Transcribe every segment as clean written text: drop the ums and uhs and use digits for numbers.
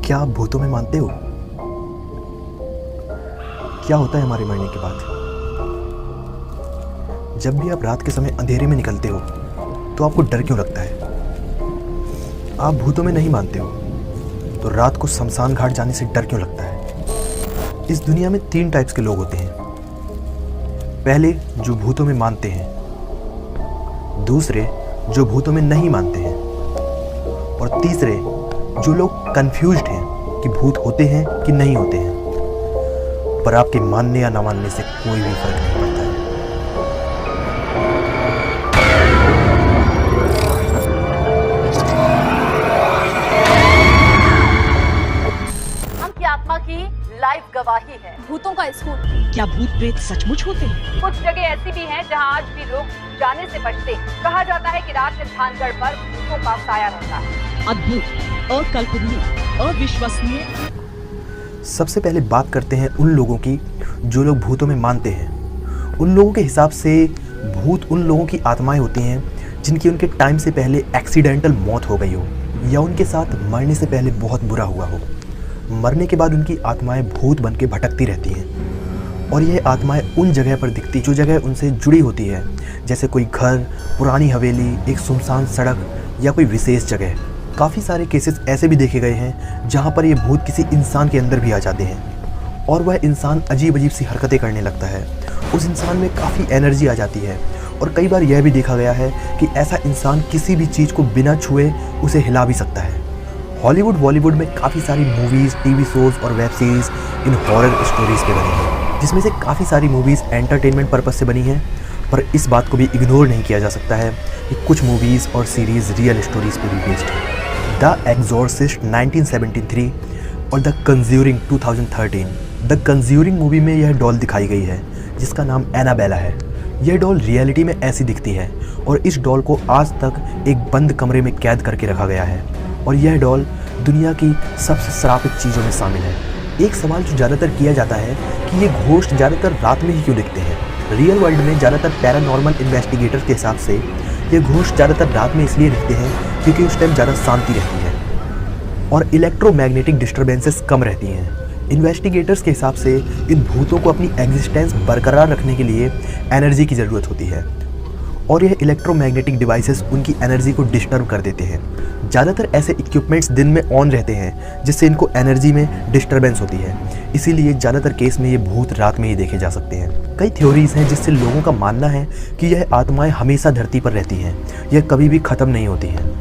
क्या आप भूतों में मानते हो? क्या होता है हमारे मरने के बाद? जब भी आप रात के समय अंधेरे में निकलते हो तो आपको डर क्यों लगता है? आप भूतों में नहीं मानते हो तो रात को शमशान घाट जाने से डर क्यों लगता है? इस दुनिया में 3 टाइप्स के लोग होते हैं। पहले, जो भूतों में मानते हैं। दूसरे, जो भूतों में नहीं मानते हैं। और तीसरे, जो लोग कंफ्यूज्ड हैं कि भूत होते हैं कि नहीं होते हैं। पर आपके मानने या ना मानने से कोई भी फर्क नहीं पड़ता है। हम की आत्मा की लाइव गवाही है। भूतों का स्कूल। क्या भूत प्रेत सचमुच होते हैं? कुछ जगह ऐसी भी हैं जहां आज भी लोग जाने से बचते हैं। कहा जाता है कि रात में धानगढ़ पर भूतों का साया रहता है। अद्भुत, अकल्पनीय, अविश्वसनीय। सबसे पहले बात करते हैं उन लोगों की जो लोग भूतों में मानते हैं। उन लोगों के हिसाब से भूत उन लोगों की आत्माएं होती हैं जिनकी उनके टाइम से पहले एक्सीडेंटल मौत हो गई हो या उनके साथ मरने से पहले बहुत बुरा हुआ हो। मरने के बाद उनकी आत्माएं भूत बन के भटकती रहती हैं और यह आत्माएं उन जगह पर दिखती जो जगह उनसे जुड़ी होती है, जैसे कोई घर, पुरानी हवेली, एक सुनसान सड़क या कोई विशेष जगह। काफ़ी सारे केसेस ऐसे भी देखे गए हैं जहाँ पर ये भूत किसी इंसान के अंदर भी आ जाते हैं और वह इंसान अजीब अजीब सी हरकतें करने लगता है। उस इंसान में काफ़ी एनर्जी आ जाती है और कई बार यह भी देखा गया है कि ऐसा इंसान किसी भी चीज़ को बिना छुए उसे हिला भी सकता है। हॉलीवुड बॉलीवुड में काफ़ी सारी मूवीज़, टीवी शोज़ और वेब सीरीज़ इन हॉरर स्टोरीज़ पे बनी हैं, जिसमें से काफ़ी सारी मूवीज़ एंटरटेनमेंट पर्पज़ से बनी हैं। पर इस बात को भी इग्नोर नहीं किया जा सकता है कि कुछ मूवीज़ और सीरीज़ रियल स्टोरीज़ पे भी बेस्ड है। द एक्सॉर्सिस्ट 1973 और the conjuring 2013। The conjuring movie में यह डॉल दिखाई गई है जिसका नाम एनाबेला है। यह डॉल रियलिटी में ऐसी दिखती है और इस डॉल को आज तक एक बंद कमरे में कैद करके रखा गया है और यह डॉल दुनिया की सबसे श्रापित चीज़ों में शामिल है। एक सवाल जो ज़्यादातर किया जाता है कि ये घोस्ट ज़्यादातर रात में ही क्यों दिखते हैं। रियल वर्ल्ड में ज़्यादातर पैरानॉर्मल इन्वेस्टिगेटर्स के हिसाब से ये घोस्ट ज़्यादातर रात में इसलिए दिखते हैं क्योंकि उस टाइम ज़्यादा शांति रहती है और इलेक्ट्रोमैग्नेटिक डिस्टर्बेंसेस कम रहती हैं। इन्वेस्टिगेटर्स के हिसाब से इन भूतों को अपनी एग्जिस्टेंस बरकरार रखने के लिए एनर्जी की ज़रूरत होती है और यह इलेक्ट्रोमैग्नेटिक डिवाइसेस उनकी एनर्जी को डिस्टर्ब कर देते हैं। ज़्यादातर ऐसे इक्विपमेंट्स दिन में ऑन रहते हैं जिससे इनको एनर्जी में डिस्टर्बेंस होती है, इसीलिए ज़्यादातर केस में ये भूत रात में ही देखे जा सकते हैं। कई थ्योरीज हैं जिससे लोगों का मानना है कि यह आत्माएं हमेशा धरती पर रहती हैं, यह कभी भी ख़त्म नहीं होती हैं।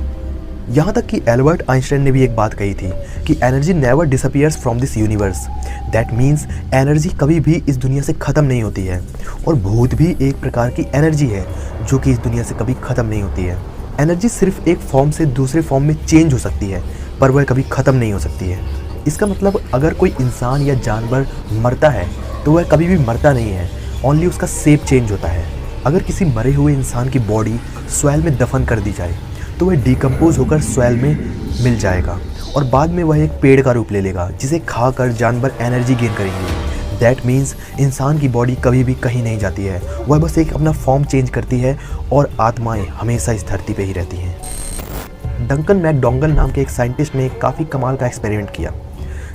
यहाँ तक कि एल्बर्ट आइंस्टाइन ने भी एक बात कही थी कि energy never disappears from this universe. That means energy कभी भी इस दुनिया से ख़त्म नहीं होती है और भूत भी एक प्रकार की एनर्जी है जो कि इस दुनिया से कभी ख़त्म नहीं होती है। एनर्जी सिर्फ एक फॉर्म से दूसरे फॉर्म में चेंज हो सकती है पर वह कभी ख़त्म नहीं हो सकती है। इसका मतलब अगर कोई इंसान या जानवर मरता है तो वह कभी भी मरता नहीं है, ओनली उसका शेप चेंज होता है। अगर किसी मरे हुए इंसान की बॉडी सॉइल में दफन कर दी जाए तो वह डिकम्पोज होकर सॉइल में मिल जाएगा और बाद में वह एक पेड़ का रूप ले लेगा जिसे खाकर जानवर एनर्जी गेन करेंगे। दैट मीन्स इंसान की बॉडी कभी भी कहीं नहीं जाती है, वह बस एक अपना फॉर्म चेंज करती है और आत्माएं हमेशा इस धरती पे ही रहती हैं। डंकन मैकडोंगल नाम के एक साइंटिस्ट ने काफ़ी कमाल का एक्सपेरिमेंट किया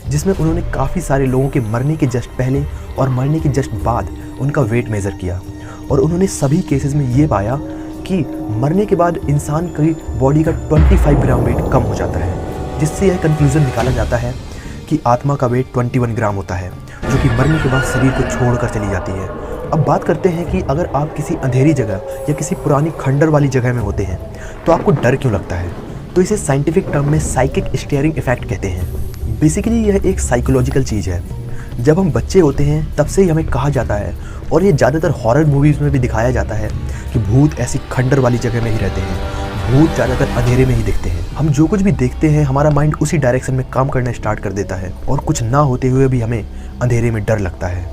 जिसमें उन्होंने काफ़ी सारे लोगों के मरने के जस्ट पहले और मरने के जस्ट बाद उनका वेट मेज़र किया और उन्होंने सभी केसेस में ये पाया कि मरने के बाद इंसान की बॉडी का 25 ग्राम वेट कम हो जाता है, जिससे यह कंक्लूजन निकाला जाता है कि आत्मा का वेट 21 ग्राम होता है जो कि मरने के बाद शरीर को छोड़कर चली जाती है। अब बात करते हैं कि अगर आप किसी अंधेरी जगह या किसी पुरानी खंडर वाली जगह में होते हैं तो आपको डर क्यों लगता है। तो इसे साइंटिफिक टर्म में साइकिक स्टीयरिंग इफेक्ट कहते हैं। बेसिकली यह एक साइकोलॉजिकल चीज़ है। जब हम बच्चे होते हैं तब से ही हमें कहा जाता है और ये ज़्यादातर हॉरर मूवीज़ में भी दिखाया जाता है कि भूत ऐसी खंडर वाली जगह में ही रहते हैं, भूत ज़्यादातर अंधेरे में ही दिखते हैं। हम जो कुछ भी देखते हैं हमारा माइंड उसी डायरेक्शन में काम करना स्टार्ट कर देता है और कुछ ना होते हुए भी हमें अंधेरे में डर लगता है।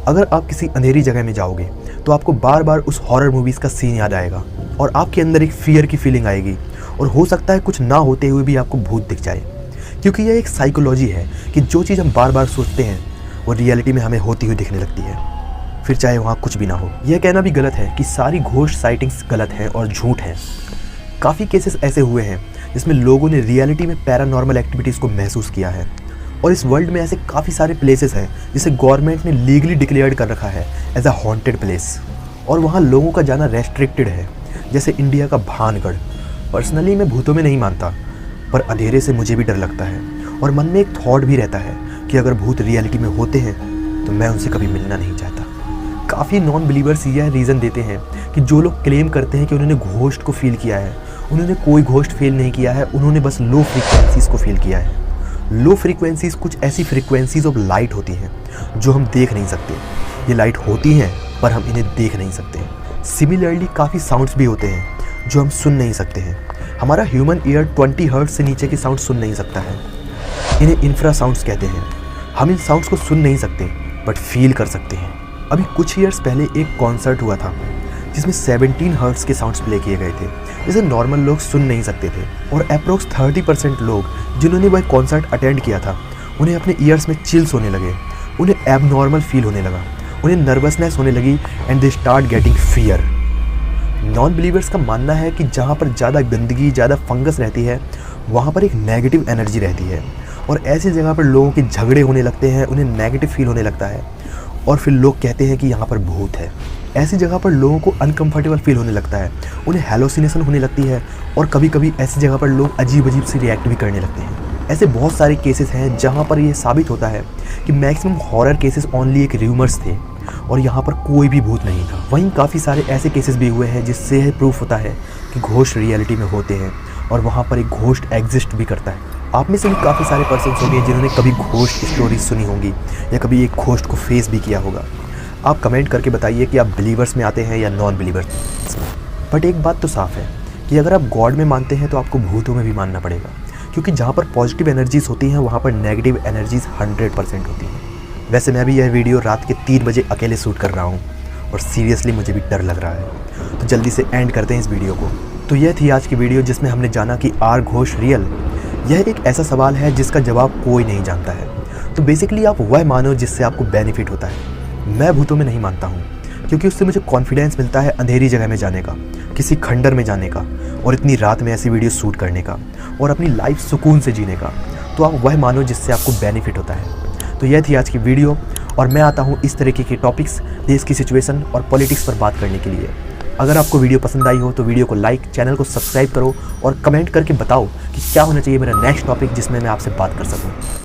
अगर आप किसी अंधेरी जगह में जाओगे तो आपको बार बार उस हॉरर मूवीज़ का सीन याद आएगा और आपके अंदर एक फियर की फीलिंग आएगी और हो सकता है कुछ ना होते हुए भी आपको भूत दिख जाए, क्योंकि यह एक साइकोलॉजी है कि जो चीज़ हम बार बार सोचते हैं वो रियलिटी में हमें होती हुई दिखने लगती है, फिर चाहे वहाँ कुछ भी ना हो। यह कहना भी गलत है कि सारी घोस्ट साइटिंग्स गलत हैं और झूठ हैं। काफ़ी केसेस ऐसे हुए हैं जिसमें लोगों ने रियलिटी में पैरानॉर्मल एक्टिविटीज़ को महसूस किया है और इस वर्ल्ड में ऐसे काफ़ी सारे प्लेसेस हैं जिसे गवर्नमेंट ने लीगली डिक्लेयर्ड कर रखा है एज अ हॉन्टेड प्लेस, और वहाँ लोगों का जाना रेस्ट्रिक्टेड है, जैसे इंडिया का भानगढ़। पर्सनली मैं भूतों में नहीं मानता, पर अंधेरे से मुझे भी डर लगता है, और मन में एक थॉट भी रहता है कि अगर भूत रियलिटी में होते हैं तो मैं उनसे कभी मिलना नहीं चाहता। काफ़ी नॉन बिलीवर्स यह रीज़न देते हैं कि जो लोग क्लेम करते हैं कि उन्होंने घोस्ट को फील किया है, उन्होंने कोई घोस्ट फील नहीं किया है, उन्होंने बस लो फ्रीक्वेंसीज़ को फील किया है। लो फ्रीक्वेंसीज़ कुछ ऐसी फ्रीक्वेंसीज़ ऑफ लाइट होती हैं जो हम देख नहीं सकते। ये लाइट होती हैं पर हम इन्हें देख नहीं सकते। सिमिलरली काफ़ी साउंड्स भी होते हैं जो हम सुन नहीं सकते हैं। हमारा ह्यूमन ईयर 20 हर्ट्ज से नीचे की साउंड सुन नहीं सकता है। इन्हें इंफ्रा साउंड्स कहते हैं। हम इन साउंड्स को सुन नहीं सकते बट फील कर सकते हैं। अभी कुछ ईयर्स पहले एक कॉन्सर्ट हुआ था जिसमें 17 हर्ट्ज के साउंड्स प्ले किए गए थे, जिसे नॉर्मल लोग सुन नहीं सकते थे, और अप्रोक्स 30% लोग जिन्होंने वह कॉन्सर्ट अटेंड किया था उन्हें अपने ईयर्स में चिल्स होने लगे, उन्हें एबनॉर्मल फील होने लगा, उन्हें नर्वसनेस होने लगी and they start getting fear. Non believers का मानना है कि जहाँ पर ज़्यादा गंदगी, ज़्यादा फंगस रहती है वहाँ पर एक नेगेटिव एनर्जी रहती है, और ऐसी जगह पर लोगों के झगड़े होने लगते हैं, उन्हें नेगेटिव फील होने लगता है, और फिर लोग कहते हैं कि यहाँ पर भूत है। ऐसी जगह पर लोगों को अनकंफर्टेबल फील होने लगता है, उन्हें हैलोसिनेशन होने लगती है, और कभी कभी ऐसी जगह पर लोग अजीब अजीब से रिएक्ट भी करने लगते हैं। ऐसे बहुत सारे केसेस हैं जहाँ पर यह साबित होता है कि मैक्सिमम हॉरर केसेस ओनली एक र्यूमर्स थे और यहाँ पर कोई भी भूत नहीं था। वहीं काफ़ी सारे ऐसे केसेस भी हुए हैं जिससे यह प्रूफ होता है कि घोस्ट रियलिटी में होते हैं और वहाँ पर एक घोस्ट एग्जिस्ट भी करता है। आप में से भी काफ़ी सारे पर्सन होंगे जिन्होंने कभी घोस्ट स्टोरीज सुनी होंगी या कभी एक घोस्ट को फेस भी किया होगा। आप कमेंट करके बताइए कि आप बिलीवर्स में आते हैं या नॉन बिलीवर्स में। बट एक बात तो साफ़ है कि अगर आप गॉड में मानते हैं तो आपको भूतों में भी मानना पड़ेगा, क्योंकि जहाँ पर पॉजिटिव एनर्जीज़ होती हैं वहाँ पर नेगेटिव एनर्जीज़ 100% होती हैं। वैसे मैं भी यह वीडियो रात के 3 बजे अकेले शूट कर रहा हूँ और सीरियसली मुझे भी डर लग रहा है, तो जल्दी से एंड करते हैं इस वीडियो को। तो यह थी आज की वीडियो जिसमें हमने जाना कि आर घोस्ट रियल। यह एक ऐसा सवाल है जिसका जवाब कोई नहीं जानता है, तो बेसिकली आप वह मानो जिससे आपको बेनिफिट होता है। मैं भूतों में नहीं मानता हूँ क्योंकि उससे मुझे कॉन्फिडेंस मिलता है अंधेरी जगह में जाने का, किसी खंडर में जाने का, और इतनी रात में ऐसी वीडियो शूट करने का, और अपनी लाइफ सुकून से जीने का। तो आप वह मानो जिससे आपको बेनिफिट होता है। तो यह थी आज की वीडियो, और मैं आता हूँ इस तरीके के टॉपिक्स, देश की सिचुएशन और पॉलिटिक्स पर बात करने के लिए। अगर आपको वीडियो पसंद आई हो तो वीडियो को लाइक, चैनल को सब्सक्राइब करो और कमेंट करके बताओ कि क्या होना चाहिए मेरा नेक्स्ट टॉपिक जिसमें मैं आपसे बात कर सकूँ।